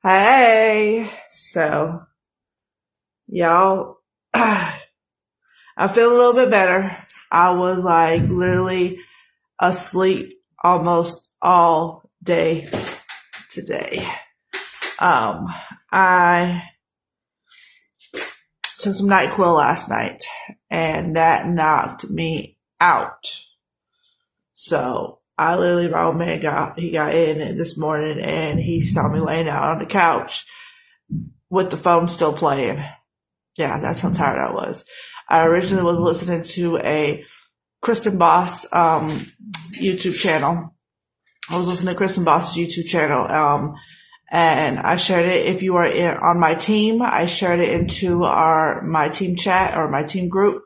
Hey, so y'all, I feel a little bit better. I was like literally asleep almost all day today. Um, I took some NyQuil last night and that knocked me out. So I literally, my old man he got in this morning and he saw me laying out on the couch with the phone still playing. Yeah, that's how tired I was. I originally was listening to a Kristen Boss YouTube channel. I was listening to Kristen Boss's YouTube channel, and I shared it. If you are on my team, I shared it into my team chat or my team group.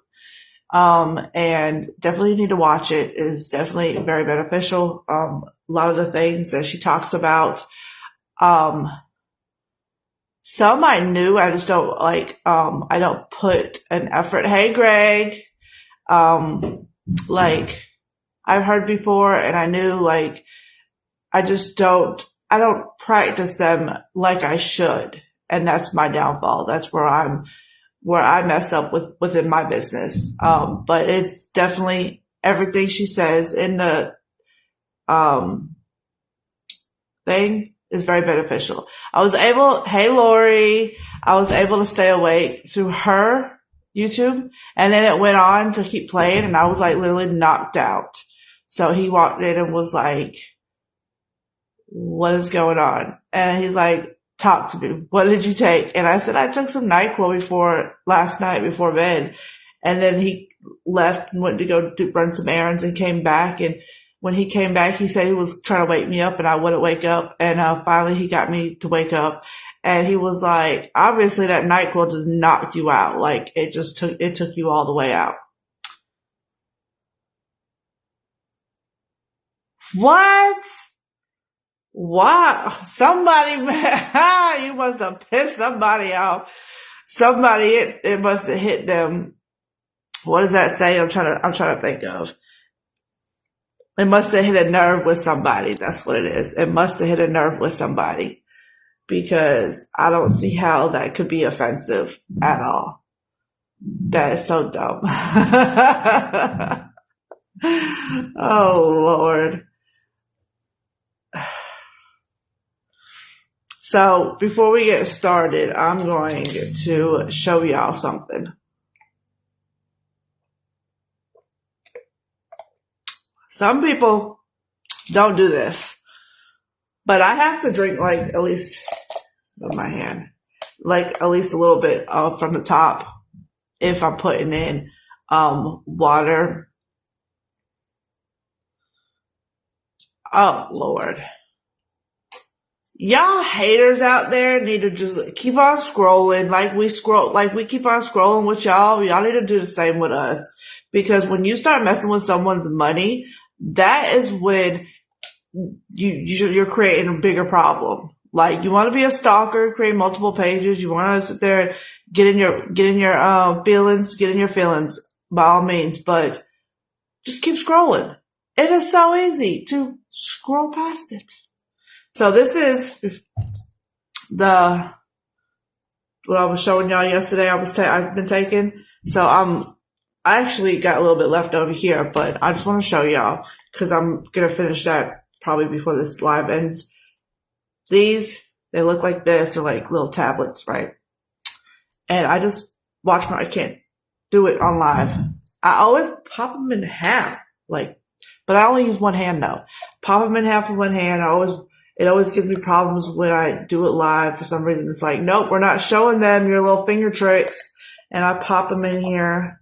And definitely need to watch it. It's definitely very beneficial. A lot of the things that she talks about, some I knew, I just don't I don't put an effort. Hey, Greg. Like I've heard before and I knew I don't practice them like I should. And that's my downfall. That's where I mess up within my business. But it's definitely everything she says in the, thing is very beneficial. Hey Lori, I was able to stay awake through her YouTube and then it went on to keep playing and I was like literally knocked out. So he walked in and was like, what is going on? And he's like, talk to me. What did you take? And I said, I took some NyQuil last night before bed. And then he left and went to go run some errands and came back. And when he came back, he said he was trying to wake me up and I wouldn't wake up. And finally he got me to wake up. And he was like, obviously that NyQuil just knocked you out. Like it took you all the way out. What? Wow. Somebody, you must have pissed somebody off. It must have hit them. What does that say? I'm trying to think of. It must have hit a nerve with somebody. That's what it is. It must have hit a nerve with somebody because I don't see how that could be offensive at all. That is so dumb. Oh Lord. So before we get started, I'm going to show y'all something. Some people don't do this, but I have to drink at least with my hand, at least a little bit from the top if I'm putting in water. Oh Lord. Y'all haters out there need to just keep on scrolling like we keep on scrolling with y'all. Y'all need to do the same with us. Because when you start messing with someone's money, that is when you're creating a bigger problem. Like you want to be a stalker, create multiple pages. You want to sit there, get in your feelings by all means, but just keep scrolling. It is so easy to scroll past it. So this is what I was showing y'all yesterday. I've been taking. So I actually got a little bit left over here, but I just want to show y'all because I'm going to finish that probably before this live ends. They look like this. They're like little tablets, right? And I just I can't do it on live. I always pop them in half, but I only use one hand though. Pop them in half with one hand. It always gives me problems when I do it live for some reason. It's like, nope, we're not showing them your little finger tricks. And I pop them in here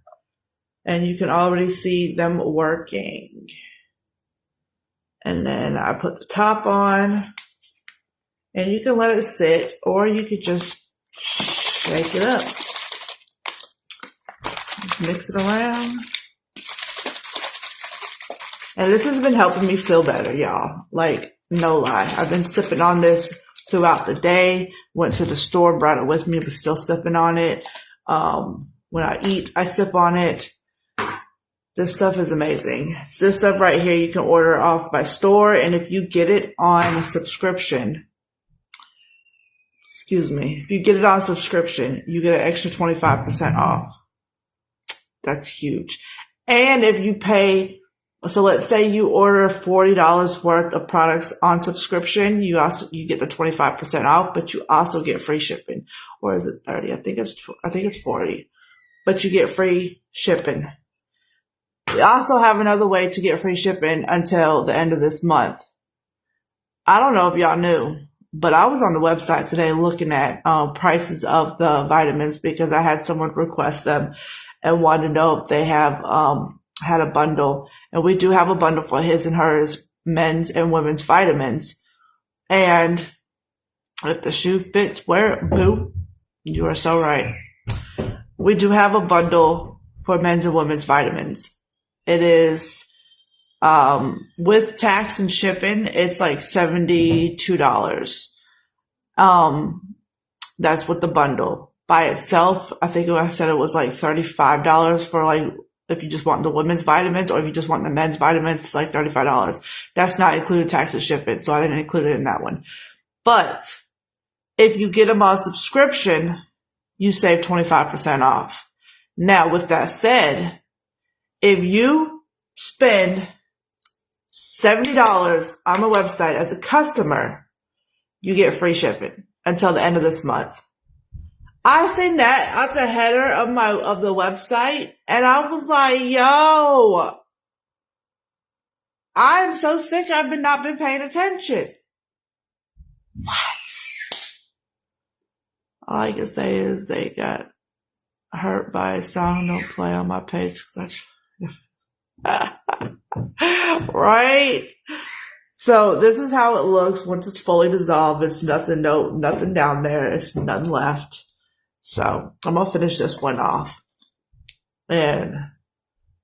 and you can already see them working. And then I put the top on and you can let it sit or you could just shake it up. Just mix it around. And this has been helping me feel better, y'all. No lie. I've been sipping on this throughout the day. Went to the store, brought it with me, but still sipping on it. When I eat, I sip on it. This stuff is amazing. This stuff right here, you can order off by store. And if you get it on a subscription, if you get it on subscription, you get an extra 25% off. That's huge. And if you pay, so let's say you order $40 worth of products on subscription, you get the 25% off, but you also get free shipping. Or is it 30? I think it's 40, but you get free shipping. We also have another way to get free shipping until the end of this month. I don't know if y'all knew, but I was on the website today looking at prices of the vitamins because I had someone request them and wanted to know if they have had a bundle. And we do have a bundle for his and hers, men's and women's vitamins. And if the shoe fits, wear it, boo. You are so right. We do have a bundle for men's and women's vitamins. It is with tax and shipping, it's like $72. That's with the bundle. By itself, I think I said it was like $35 for like, if you just want the women's vitamins, or if you just want the men's vitamins, it's like $35. That's not included tax and shipping, so I didn't include it in that one. But if you get them on subscription, you save 25% off. Now, with that said, if you spend $70 on the website as a customer, you get free shipping until the end of this month. I seen that at the header of the website, and I was like, yo, I am so sick I've not been paying attention. What? All I can say is they got hurt by a song. Don't play on my page. Right? So this is how it looks once it's fully dissolved. It's nothing down there. It's nothing left. So I'm going to finish this one off. And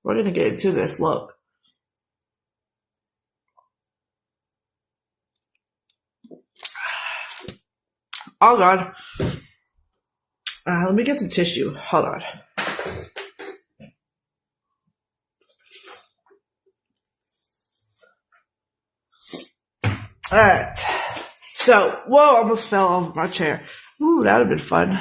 we're going to get into this. Look. Oh, God. Let me get some tissue. Hold on. All right. So, whoa, I almost fell off my chair. Ooh, that would have been fun.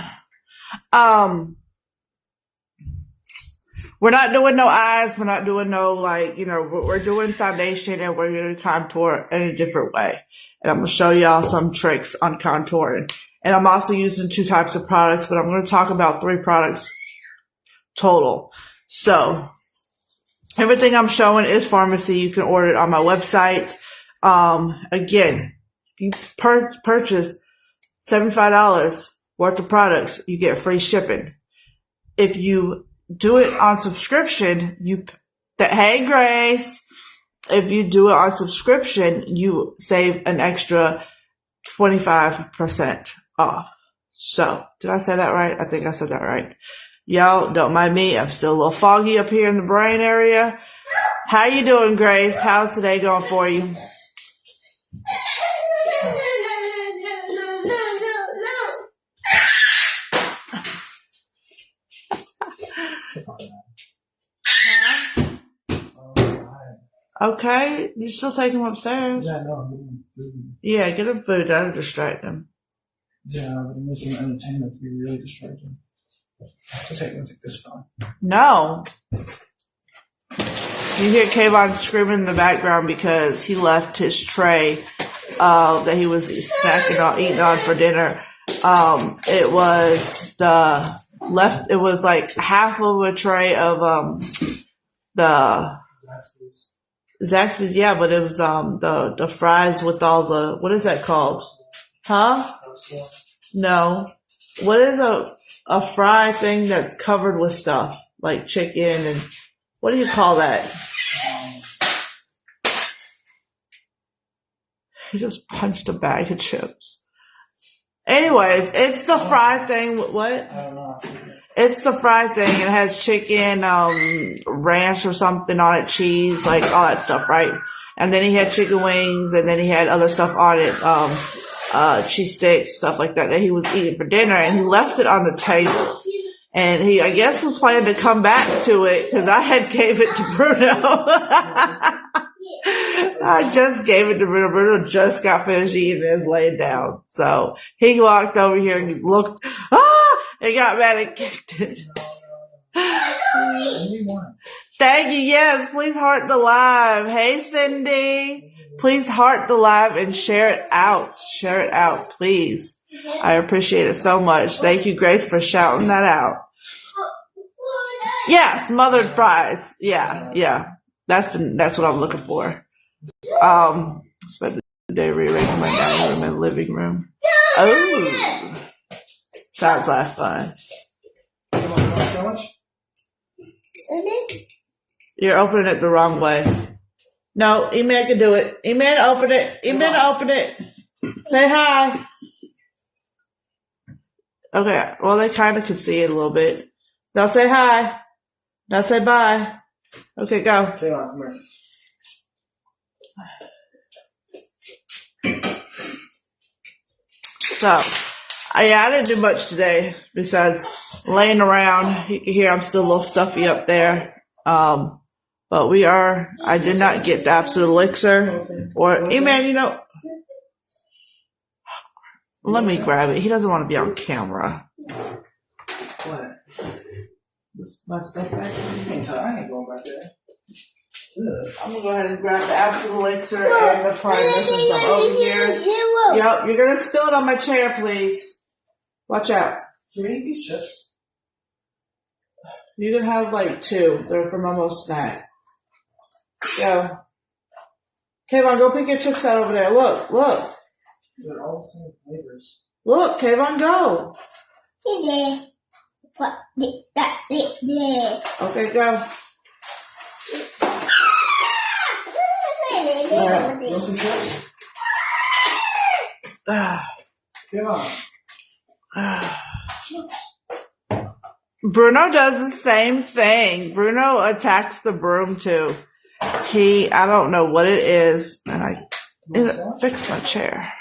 We're not doing no eyes. We're not doing no, we're doing foundation, and we're going to contour in a different way. And I'm going to show y'all some tricks on contouring. And I'm also using 2 types of products, but I'm going to talk about 3 products total. So everything I'm showing is pharmacy. You can order it on my website. Again, you purchase $75 worth of products, you get free shipping. If you do it on subscription, hey Grace, if you do it on subscription, you save an extra 25% off. So, did I say that right? I think I said that right. Y'all, don't mind me. I'm still a little foggy up here in the brain area. How you doing, Grace? How's today going for you? Okay, you still take him upstairs? Yeah, no, I'm getting food. Yeah, get him food. That'll distract him. Yeah, but I'm missing entertainment to be really distracting. Just take this phone. No. You hear Kayvon screaming in the background because he left his tray that he was eating on for dinner. It was like half of a tray of the Zaxby's, yeah, but it was the fries with all the, what is that called? Huh? No. What is a fry thing that's covered with stuff like chicken and what do you call that? He just punched a bag of chips. Anyways, it's the fry thing. What? I don't know. It's the fry thing. It has chicken, ranch or something on it, cheese, like all that stuff, right? And then he had chicken wings, and then he had other stuff on it, cheese sticks, stuff like that he was eating for dinner, and he left it on the table. And he, I guess, was planning to come back to it because I had gave it to Bruno. I just gave it to Bruno. Bruno just got finished eating and is laying down. So he walked over here and he looked, and got mad and kicked it. Thank you. Yes, please heart the live. Hey, Cindy. Please heart the live and share it out. Share it out, please. I appreciate it so much. Thank you, Grace, for shouting that out. Yeah, smothered fries. Yeah. That's what I'm looking for. Spend the day rearranging my dining room and living room. Oh, sounds like fun. You're opening it the wrong way. No, Eman can do it. Eman, open it. Eman, open it. Say hi. Okay, well, they kind of can see it a little bit. Now say hi. Now say bye. Okay, go. Okay, come here. So, I didn't do much today besides laying around. You can hear I'm still a little stuffy up there. But I did not get the absolute elixir. Or, Eman, let me grab it. He doesn't want to be on camera. What? My stuff back there? I ain't going back there. I'm going to go ahead and grab the absolute elixir and the primer since I'm over here. Yep, you're going to spill it on my chair, please. Watch out. Can you eat these chips? You can have like 2. They're from Momo's snack. Go. Kayvon, go pick your chips out over there. Look. They're all the same flavors. Look, Kayvon, go. Okay, go. You want some chips? Come on. Bruno does the same thing. Bruno attacks the broom too. I don't know what it is, and it fixed my chair.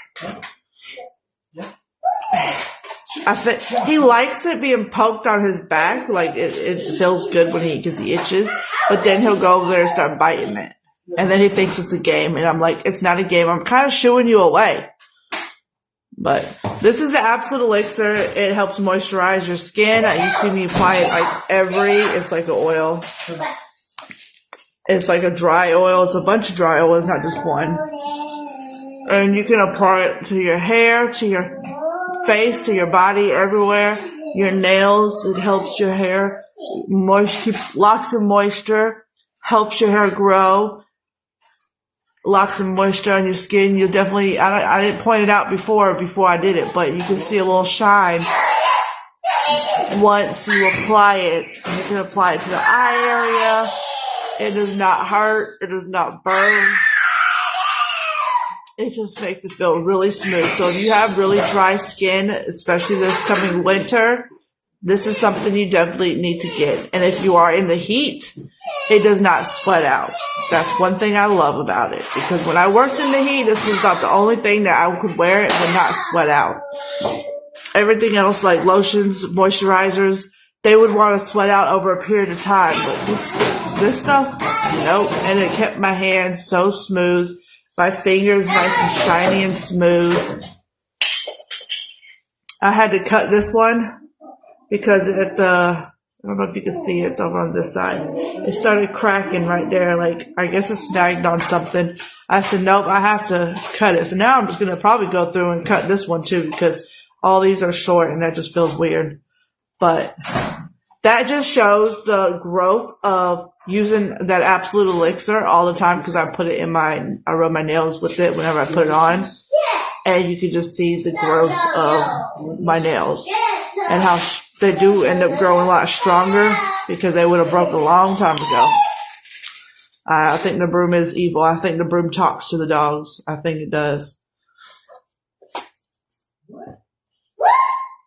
I think he likes it being poked on his back, like it feels good because he itches, but then he'll go over there and start biting it. And then he thinks it's a game, and I'm like, it's not a game. I'm kind of shooing you away. But this is the absolute elixir. It helps moisturize your skin. You see me apply it like it's like an oil. It's like a dry oil. It's a bunch of dry oil. It's not just one. And you can apply it to your hair, to your face, to your body, everywhere. Your nails. It helps your hair. Locks in moisture. Helps your hair grow. Locks some moisture on your skin. You'll definitely, I didn't point it out before I did it, but you can see a little shine once you apply it. You can apply it to the eye area. It does not hurt. It does not burn. It just makes it feel really smooth. So if you have really dry skin, especially this coming winter, this is something you definitely need to get. And if you are in the heat, it does not sweat out. That's one thing I love about it. Because when I worked in the heat, this was about the only thing that I could wear. It would not sweat out. Everything else, like lotions, moisturizers, they would want to sweat out over a period of time. But this stuff, nope. And it kept my hands so smooth. My fingers nice and shiny and smooth. I had to cut this one because I don't know if you can see it. It's over on this side. It started cracking right there. Like, I guess it snagged on something. I said, nope, I have to cut it. So now I'm just going to probably go through and cut this one too because all these are short and that just feels weird. But that just shows the growth of using that absolute elixir all the time because I rub my nails with it whenever I put it on. And you can just see the growth of my nails and how they do end up growing a lot stronger because they would have broke a long time ago. I think the broom is evil. I think the broom talks to the dogs. I think it does.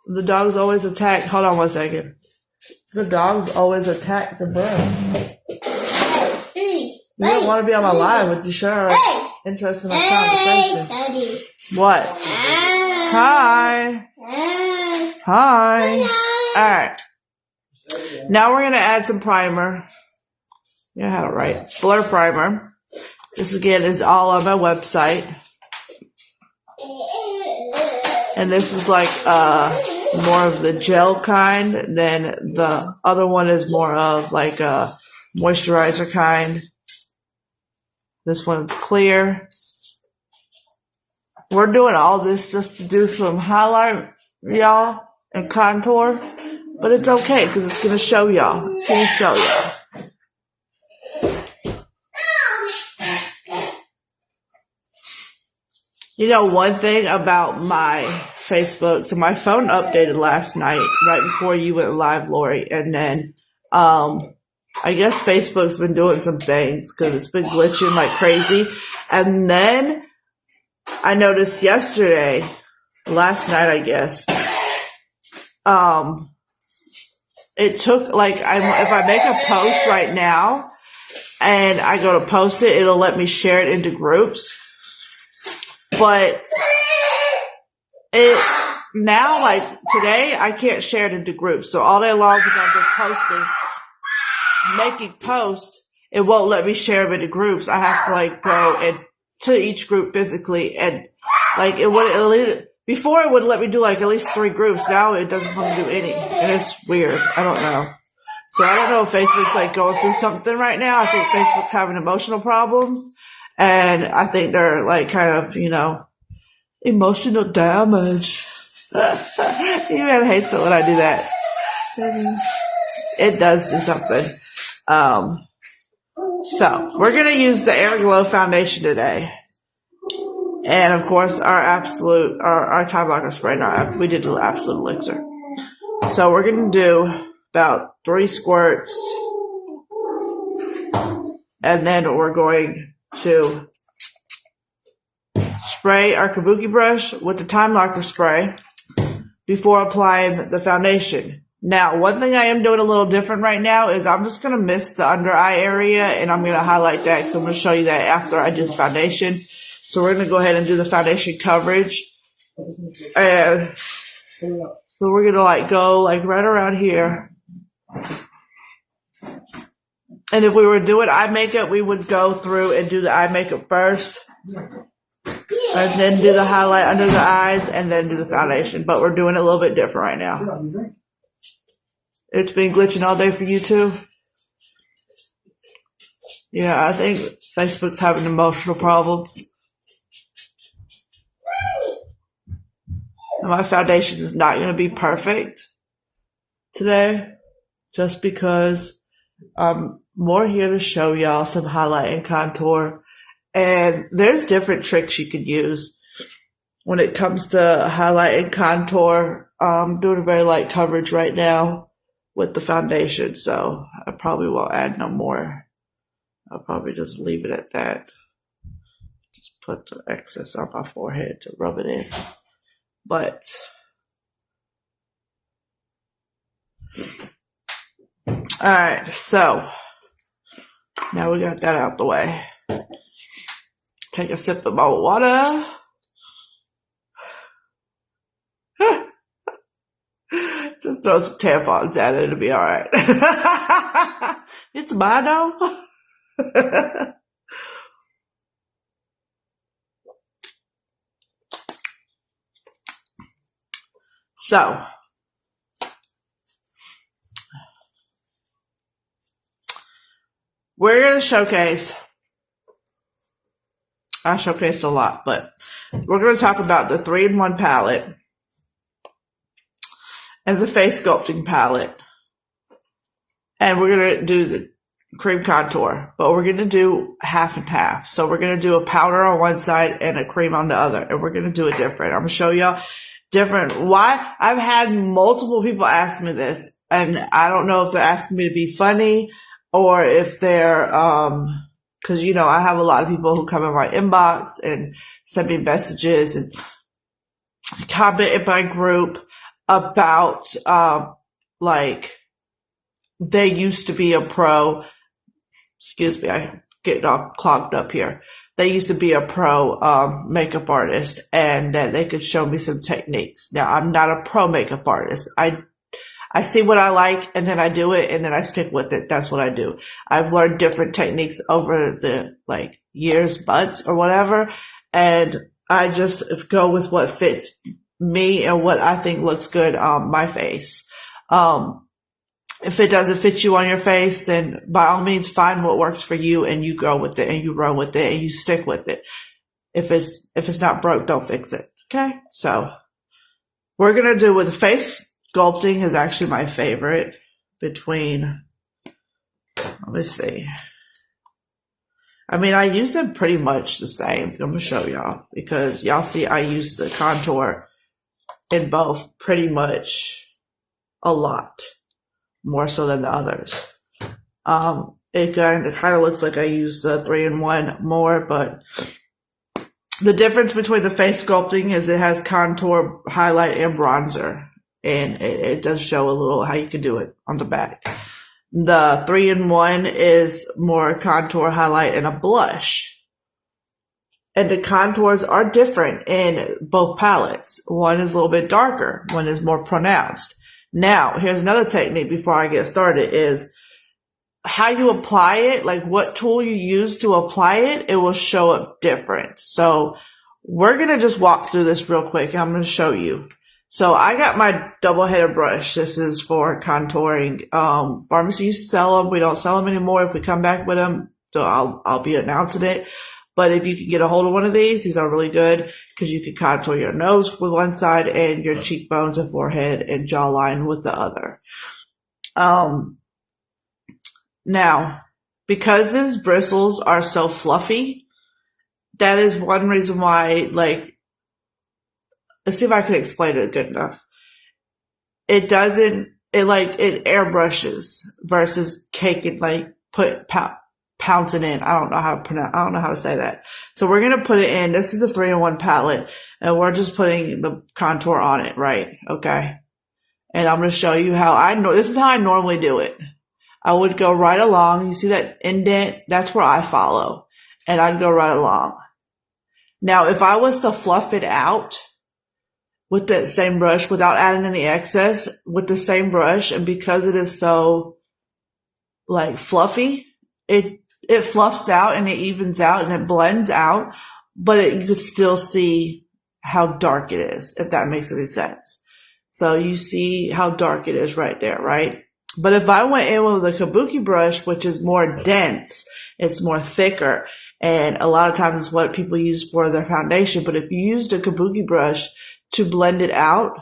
The dogs always attack. Hold on 1 second. The dogs always attack the broom. You don't want to be on my live, but you sure are interested in my conversation. What? Hi. Hi. Alright. Now we're going to add some primer. Yeah, I had it right. Blur primer. This again is all on my website. And this is like more of the gel kind. Then the other one is more of like a moisturizer kind. This one's clear. We're doing all this just to do some highlight, y'all, and contour. But it's okay because it's going to show y'all. It's going to show y'all. You know, one thing about my Facebook, so my phone updated last night, right before you went live, Lori, and then, I guess Facebook's been doing some things because it's been glitching like crazy. And then I noticed last night, I guess, it took like, if I make a post right now and I go to post it, it'll let me share it into groups. But now, like today, I can't share it into groups. So all day long, because I'm just posting, making posts, it won't let me share them into groups. I have to like go to each group physically, and like before it would let me do like at least 3 groups. Now it doesn't want to do any, and it's weird. I don't know. So I don't know if Facebook's like going through something right now. I think Facebook's having emotional problems. And I think they're like kind of, emotional damage. Even hates it when I do that. It does do something. So we're going to use the Air Glow foundation today. And of course our Time Locker spray. We did the Absolute Elixir. So we're going to do about 3 squirts. And then we're going to spray our Kabuki brush with the Time Locker spray before applying the foundation. Now, one thing I am doing a little different right now is I'm just going to mist the under eye area, and I'm going to highlight that because I'm going to show you that after I do the foundation. So we're going to go ahead and do the foundation coverage. And so we're going to like go like right around here. And if we were doing eye makeup, we would go through and do the eye makeup first. And then do the highlight under the eyes and then do the foundation. But we're doing it a little bit different right now. It's been glitching all day for you too? Yeah, I think Facebook's having emotional problems. And my foundation is not going to be perfect today. Just because I'm more here to show y'all some highlight and contour. And there's different tricks you could use when it comes to highlight and contour. I'm doing a very light coverage right now with the foundation, so I probably won't add no more. I'll probably just leave it at that. Just put the excess on my forehead to rub it in. But alright, so now we got that out the way. Take a sip of my water. Just throw some tampons at it, it'll be alright. It's mine though. So, we're going to showcase, I showcased a lot, but we're going to talk about the 3-in-1 palette and the face sculpting palette. And we're going to do the cream contour, but we're going to do half and half. So we're going to do a powder on one side and a cream on the other, and we're going to do it different. I'm going to show y'all different. Why? I've had multiple people ask me this, and I don't know if they're asking me to be funny or if they're, cause I have a lot of people who come in my inbox and send me messages and comment in my group about, like they used to be a pro. Excuse me, I get all clogged up here. They used to be a pro makeup artist, and that they could show me some techniques. Now, I'm not a pro makeup artist. I see what I like, and then I do it, and then I stick with it. That's what I do. I've learned different techniques over the years, months, or whatever. And I just go with what fits me and what I think looks good on my face. If it doesn't fit you on your face, then by all means find what works for you and you go with it and you run with it and you stick with it. If it's not broke, don't fix it. Okay? So we're going to do with face sculpting is actually my favorite between, let me see. I mean, I use them pretty much the same. I'm going to show y'all because y'all see I use the contour in both pretty much a lot more so than the others. It kind of looks like I use the 3-in-1 more, but the difference between the face sculpting is it has contour, highlight, and bronzer. And it does show a little how you can do it on the back. The 3-in-1 is more contour, highlight, and a blush. And the contours are different in both palettes. One is a little bit darker. One is more pronounced. Now, here's another technique before I get started is how you apply it, like what tool you use to apply it, it will show up different. So we're going to just walk through this real quick. I'm going to show you. So I got my double-headed brush. This is for contouring. Pharmacies sell them. We don't sell them anymore. If we come back with them, so I'll be announcing it. But if you can get a hold of one of these are really good because you can contour your nose with one side and your cheekbones and forehead and jawline with the other. Now, because these bristles are so fluffy, that is one reason why, like, let's see if I can explain it good enough. It airbrushes versus cake and like pouncing in. I don't know how to say that. So we're going to put it in. This is the 3-in-1 palette and we're just putting the contour on it, right? Okay. And I'm going to show you this is how I normally do it. I would go right along. You see that indent? That's where I follow. And I'd go right along. Now, if I was to fluff it out with that same brush without adding any excess with the same brush, and because it is so like fluffy, it fluffs out and it evens out and it blends out, but you could still see how dark it is, if that makes any sense. So you see how dark it is right there, right? But if I went in with a kabuki brush, which is more dense, it's more thicker, and a lot of times it's what people use for their foundation. But if you used a kabuki brush to blend it out,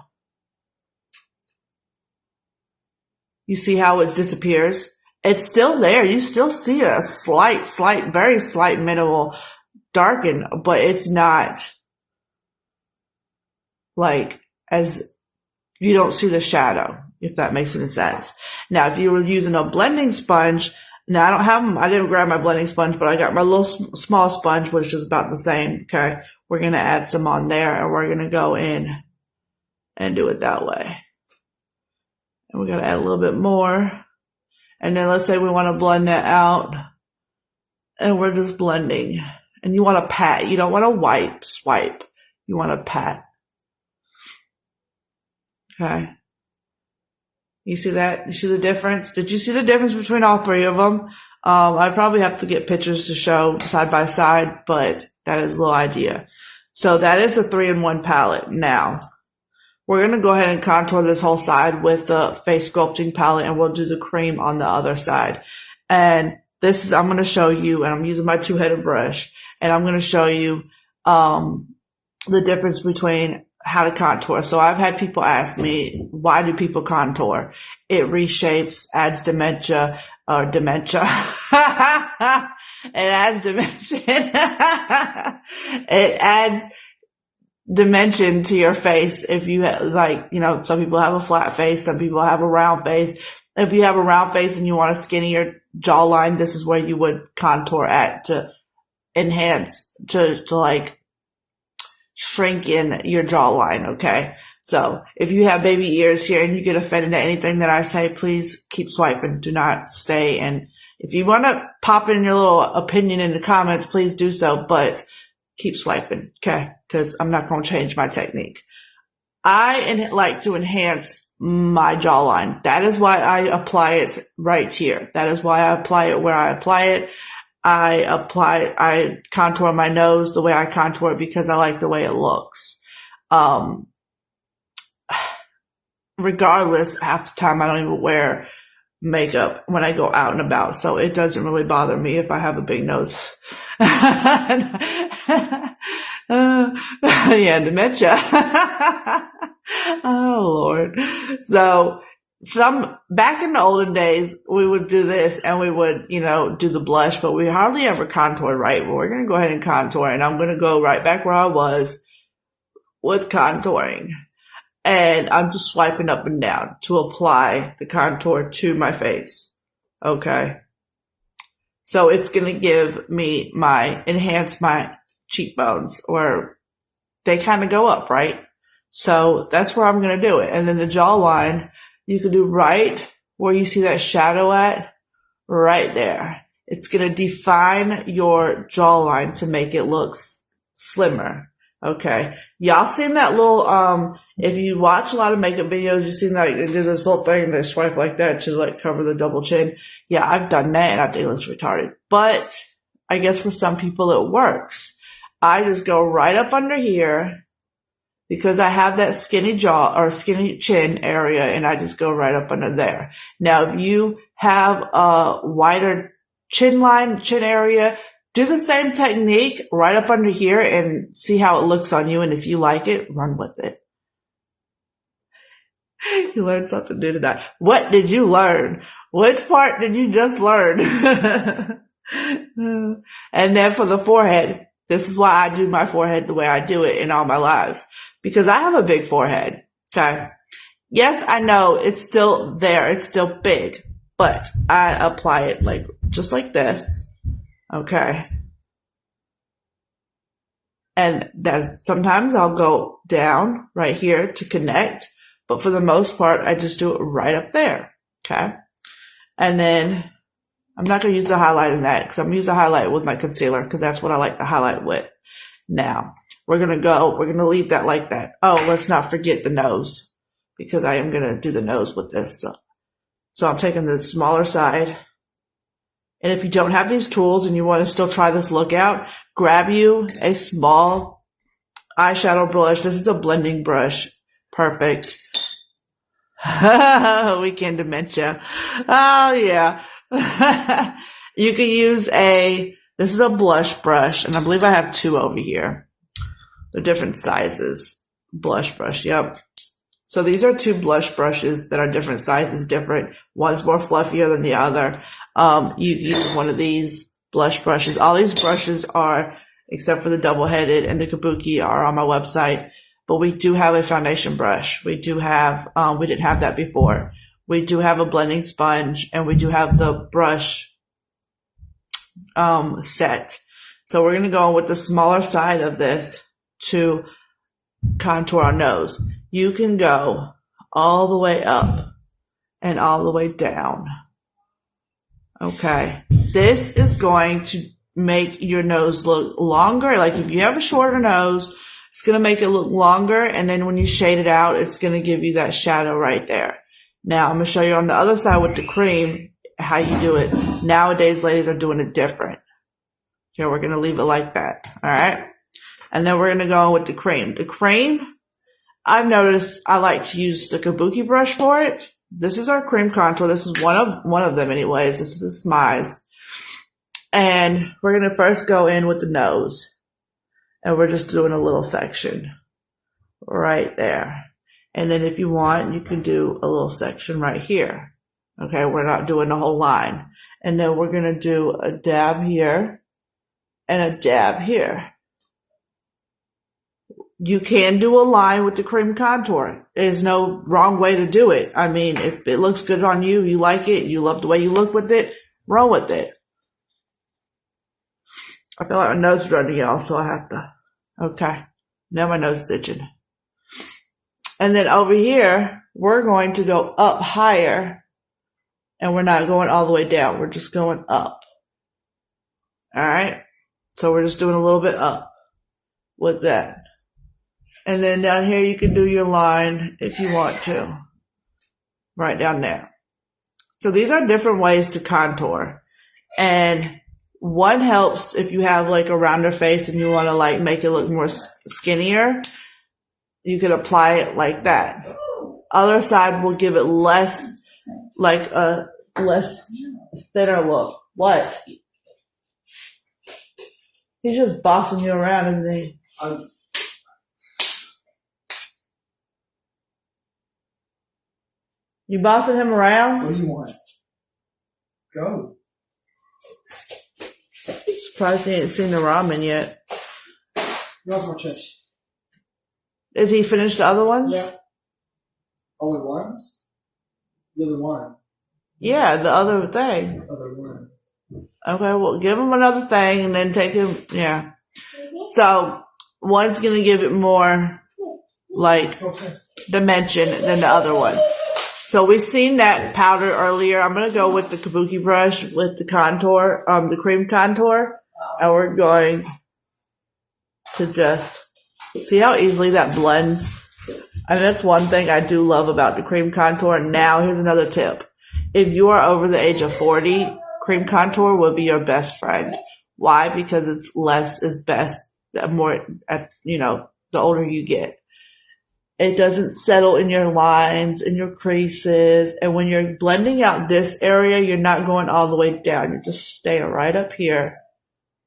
you see how it disappears? It's still there. You still see a very slight minimal darken, but it's not like as you don't see the shadow, if that makes any sense. Now, if you were using a blending sponge, now I don't have them. I didn't grab my blending sponge, but I got my little small sponge, which is about the same. Okay. We're going to add some on there and we're going to go in and do it that way. And we're going to add a little bit more. And then let's say we want to blend that out and we're just blending and you want to pat. You don't want to swipe. You want to pat. Okay. You see that? You see the difference? Did you see the difference between all three of them? I probably have to get pictures to show side by side, but that is a little idea. So that is a 3-in-1 palette. Now, we're going to go ahead and contour this whole side with the face sculpting palette, and we'll do the cream on the other side. And I'm going to show you, and I'm using my 2-headed brush, and I'm going to show you the difference between how to contour. So I've had people ask me, why do people contour? It reshapes, adds dementia. It adds dimension. It adds dimension to your face. If you some people have a flat face, some people have a round face. If you have a round face and you want a skinnier jawline, this is where you would contour at to enhance, to like shrink in your jawline. Okay. So if you have baby ears here and you get offended at anything that I say, please keep swiping. Do not stay. And if you want to pop in your little opinion in the comments, please do so, but keep swiping. Okay. Cause I'm not going to change my technique. I like to enhance my jawline. That is why I apply it right here. That is why I apply it where I apply it. I contour my nose the way I contour it because I like the way it looks. Regardless, half the time I don't even wear makeup when I go out and about, so it doesn't really bother me if I have a big nose. Yeah, dementia. Oh Lord. So back in the olden days, we would do this and we would, do the blush, but we hardly ever contour, right? Well, we're going to go ahead and contour, and I'm going to go right back where I was with contouring. And I'm just swiping up and down to apply the contour to my face. Okay. So it's going to give me enhance my cheekbones, or they kind of go up, right? So that's where I'm going to do it. And then the jawline, you can do right where you see that shadow at, right there. It's going to define your jawline to make it look slimmer. Okay. Y'all seen that little, if you watch a lot of makeup videos, you've seen that there's this little thing they swipe like that to like cover the double chin. Yeah, I've done that and I think it looks retarded, but I guess for some people it works. I just go right up under here because I have that skinny jaw or skinny chin area, and I just go right up under there. Now, if you have a wider chin area, do the same technique right up under here and see how it looks on you. And if you like it, run with it. You learned something new tonight. What did you learn? Which part did you just learn? And then for the forehead, this is why I do my forehead the way I do it in all my lives. Because I have a big forehead. Okay. Yes, I know it's still there. It's still big, but I apply it just like this. Okay. And sometimes I'll go down right here to connect, but for the most part, I just do it right up there. Okay. And then I'm not going to use the highlight in that because I'm going to use the highlight with my concealer because that's what I like to highlight with. Now, we're going to leave that like that. Oh, let's not forget the nose because I am going to do the nose with this. So I'm taking the smaller side. And if you don't have these tools and you want to still try this look out, grab you a small eyeshadow brush. This is a blending brush. Perfect. Weekend dementia. Oh yeah. You can use this is a blush brush, and I believe I have two over here. They're different sizes. Blush brush, yep. So these are two blush brushes that are different sizes, different. One's more fluffier than the other. You use one of these blush brushes. All these brushes are, except for the double-headed and the kabuki, are on my website. But we do have a foundation brush. We do have, we didn't have that before. We do have a blending sponge, and we do have the brush set. So we're going to go with the smaller side of this to contour our nose. You can go all the way up and all the way down. Okay. This is going to make your nose look longer. Like if you have a shorter nose, it's going to make it look longer. And then when you shade it out, it's going to give you that shadow right there. Now I'm going to show you on the other side with the cream how you do it. Nowadays, ladies are doing it different. Okay, we're going to leave it like that. All right. And then we're going to go with the cream. The cream, I've noticed I like to use the kabuki brush for it. This is our cream contour. This is one of them anyways. This is a Smize. And we're going to first go in with the nose. And we're just doing a little section right there. And then if you want, you can do a little section right here. Okay, we're not doing the whole line. And then we're going to do a dab here and a dab here. You can do a line with the cream contour. There's no wrong way to do it. I mean, if it looks good on you, you like it, you love the way you look with it, roll with it. I feel like my nose is running, y'all, so I have to. Okay, now my nose is itching. And then over here, we're going to go up higher, and we're not going all the way down. We're just going up. All right, so we're just doing a little bit up with that. And then down here, you can do your line if you want to. Right down there. So these are different ways to contour. And One helps if you have like a rounder face and you want to like make it look more skinnier. You can apply it like that. Other side will give it less, like a less thinner look. What? He's just bossing you around, isn't he? You bossing him around? What do you want? Go. Surprised he ain't seen the ramen yet. You want more chips? Did he finish the other ones? Yeah. Only ones? The other one. Yeah, the other thing. The other one. Okay, well, give him another thing and then take him, yeah. So, one's gonna give it more, like, dimension than the other one. So we've seen that powder earlier. I'm gonna go with the Kabuki brush with the contour, the cream contour. And we're going to just see how easily that blends. And that's one thing I do love about the cream contour. Now, here's another tip. If you are over the age of 40, cream contour will be your best friend. Why? Because it's less is best. The more, the older you get. It doesn't settle in your lines, in your creases. And when you're blending out this area, you're not going all the way down. You're just staying right up here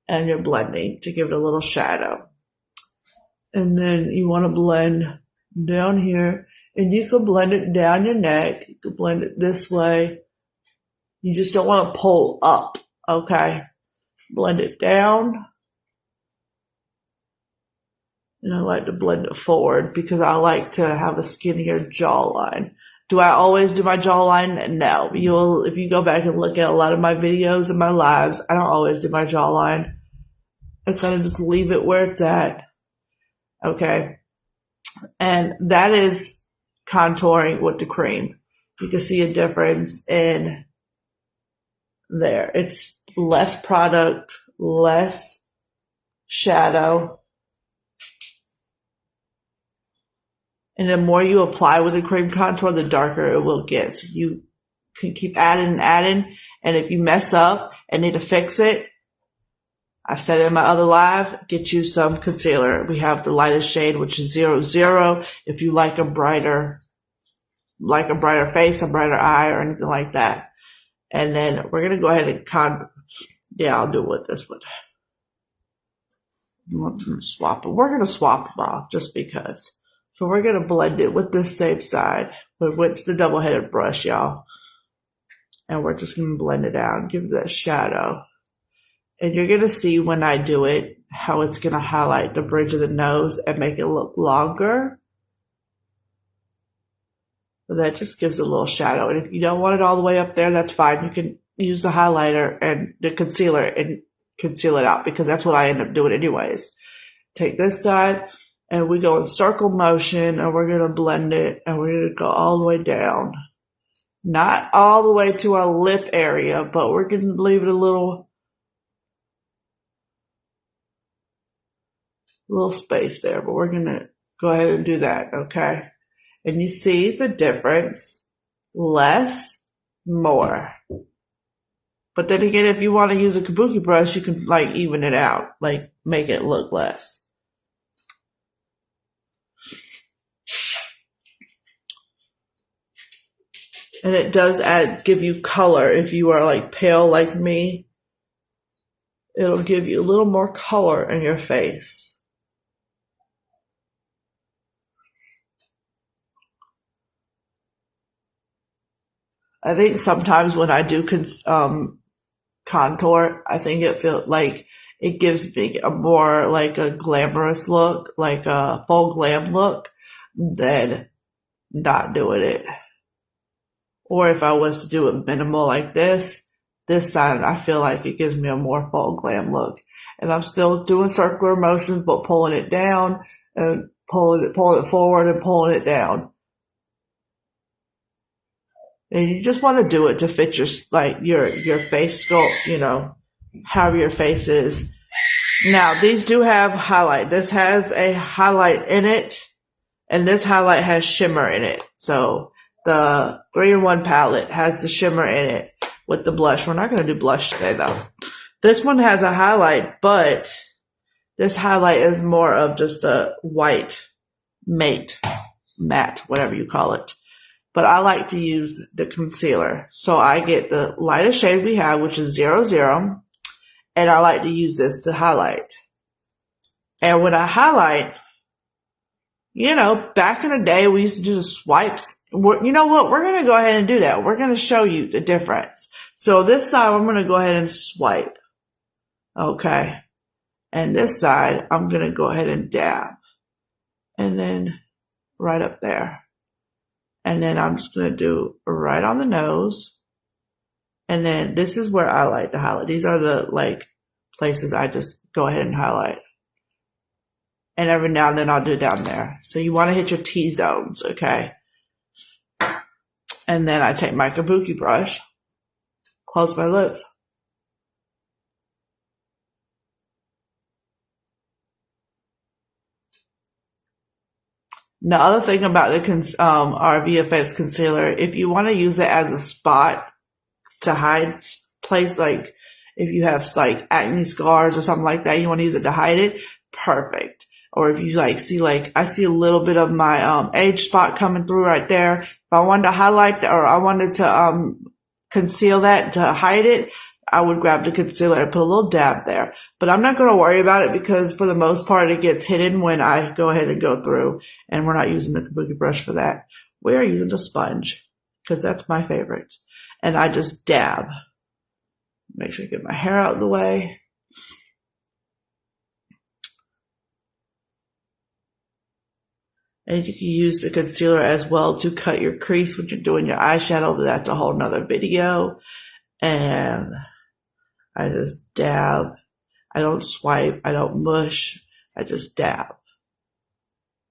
and you're blending to give it a little shadow. And then you want to blend down here, and you can blend it down your neck. You can blend it this way. You just don't want to pull up, okay? Blend it down. And I like to blend it forward because I like to have a skinnier jawline. Do I always do my jawline? No. If you go back and look at a lot of my videos and my lives, I don't always do my jawline. I kind of just leave it where it's at. Okay. And that is contouring with the cream. You can see a difference in there. It's less product, less shadow. And the more you apply with the cream contour, the darker it will get. So you can keep adding and adding. And if you mess up and need to fix it, I said it in my other live, get you some concealer. We have the lightest shade, which is 00. If you like a brighter face, a brighter eye, or anything like that. And then we're going to go ahead and I'll do it with this one. You want to swap it? We're going to swap them off just because. So we're going to blend it with this same side. But it's the double-headed brush, y'all. And we're just going to blend it out and give it that shadow. And you're going to see when I do it, how it's going to highlight the bridge of the nose and make it look longer. So that just gives a little shadow. And if you don't want it all the way up there, that's fine. You can use the highlighter and the concealer and conceal it out, because that's what I end up doing anyways. Take this side and we go in circle motion, and we're going to blend it, and we're going to go all the way down. Not all the way to our lip area, but we're going to leave it a little space there, but we're going to go ahead and do that, okay? And you see the difference. Less, more. But then again, if you want to use a kabuki brush, you can like even it out, like make it look less. And it does give you color. If you are like pale like me, it'll give you a little more color in your face. I think sometimes when I do contour, I think it feels like it gives me a more like a glamorous look, like a full glam look, than not doing it. Or if I was to do it minimal like this side, I feel like it gives me a more full glam look. And I'm still doing circular motions, but pulling it down and pulling it forward and pulling it down. And you just want to do it to fit your face sculpt, how your face is. Now, these do have highlight. This has a highlight in it, and this highlight has shimmer in it. So the 3-in-1 palette has the shimmer in it with the blush. We're not going to do blush today, though. This one has a highlight, but this highlight is more of just a white matte, whatever you call it. But I like to use the concealer. So I get the lightest shade we have, which is 00, and I like to use this to highlight. And when I highlight, you know, back in the day, we used to do the swipes. You know what? We're going to go ahead and do that. We're going to show you the difference. So this side, I'm going to go ahead and swipe. Okay. And this side, I'm going to go ahead and dab. And then right up there. And then I'm just going to do right on the nose. And then this is where I like to highlight. These are the places I just go ahead and highlight. And every now and then I'll do it down there. So you want to hit your T-zones, okay? And then I take my kabuki brush, close my lips. The other thing about the our VFX concealer, if you want to use it as a spot to hide place, like if you have like acne scars or something like that, you want to use it to hide it, perfect. Or if you see I see a little bit of my age spot coming through right there. If I wanted to highlight that, or I wanted to conceal that to hide it, I would grab the concealer and put a little dab there. But I'm not going to worry about it because for the most part it gets hidden when I go ahead and go through, and we're not using the kabuki brush for that. We are using the sponge because that's my favorite. And I just dab. Make sure I get my hair out of the way. And you can use the concealer as well to cut your crease when you're doing your eyeshadow, but that's a whole nother video. And I just dab. I don't swipe. I don't mush. I just dab.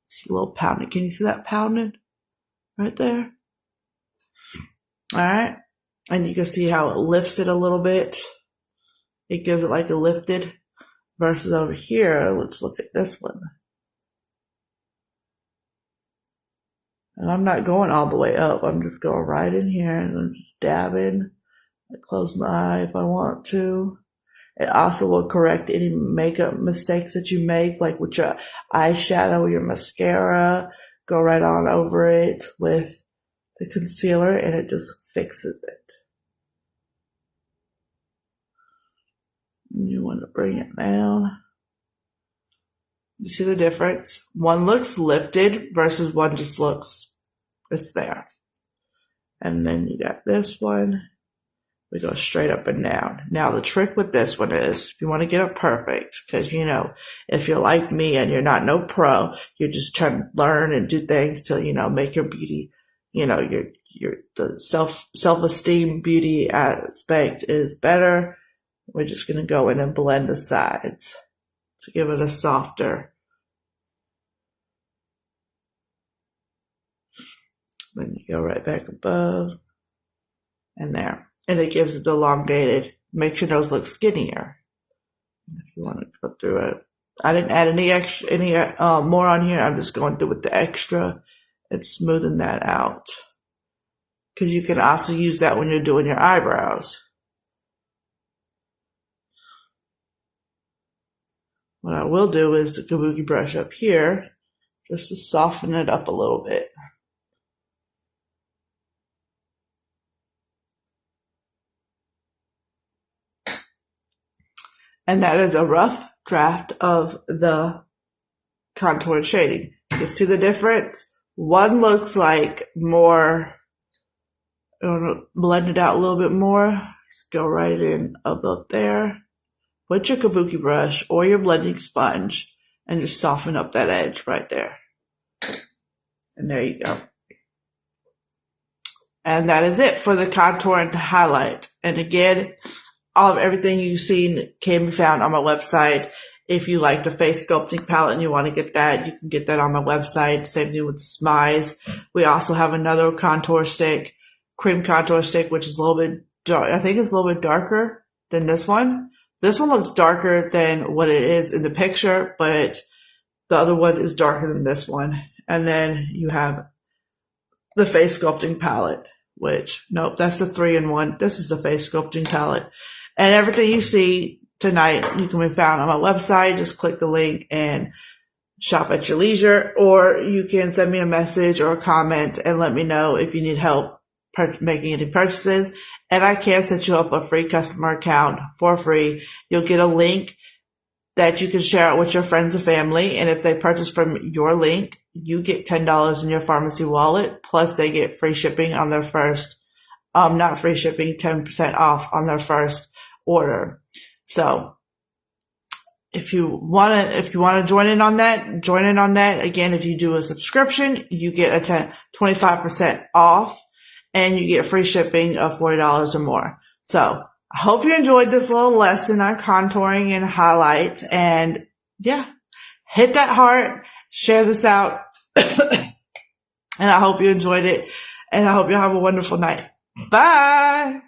See a little pounding. Can you see that pounding right there? All right. And you can see how it lifts it a little bit. It gives it like a lifted versus over here. Let's look at this one. And I'm not going all the way up. I'm just going right in here and I'm just dabbing. I close my eye if I want to. It also will correct any makeup mistakes that you make, like with your eyeshadow, your mascara. Go right on over it with the concealer and it just fixes it. You want to bring it down. You see the difference? One looks lifted versus one just looks, it's there. And then you got this one. We go straight up and down. Now the trick with this one is, if you want to get it perfect, because if you're like me and you're not no pro, you're just trying to learn and do things to, make your beauty, the self-esteem beauty aspect is better. We're just going to go in and blend the sides to give it a softer. Then you go right back above and there. And it gives it elongated, makes your nose look skinnier. If you want to go through it. I didn't add any more on here. I'm just going through with the extra and smoothing that out. Because you can also use that when you're doing your eyebrows. What I will do is the kabuki brush up here, just to soften it up a little bit. And that is a rough draft of the contour and shading. You can see the difference. One looks like more, blend it out a little bit more. Just go right in up there. Put your kabuki brush or your blending sponge and just soften up that edge right there. And there you go. And that is it for the contour and highlight. And again, all of everything you've seen can be found on my website. If you like the face sculpting palette and you want to get that, you can get that on my website. Same thing with the Smize. We also have another contour stick, cream contour stick, which is a little bit dark. I think it's a little bit darker than this one. This one looks darker than what it is in the picture, but the other one is darker than this one. And then you have the face sculpting palette, which, nope, that's the 3-in-1. This is the face sculpting palette. And everything you see tonight. You can be found on my website. Just click the link and shop at your leisure, or you can send me a message or a comment and let me know if you need help making any purchases. And I can set you up a free customer account for free. You'll get a link that you can share out with your friends and family. And if they purchase from your link, you get $10 in your pharmacy wallet. Plus they get free shipping on their first, not free shipping, 10% off on their first order. So if you want to join in on that, join in on that. Again, if you do a subscription, you get a 25% off and you get free shipping of $40 or more. So I hope you enjoyed this little lesson on contouring and highlights. And yeah, hit that heart, share this out. And I hope you enjoyed it. And I hope you have a wonderful night. Bye.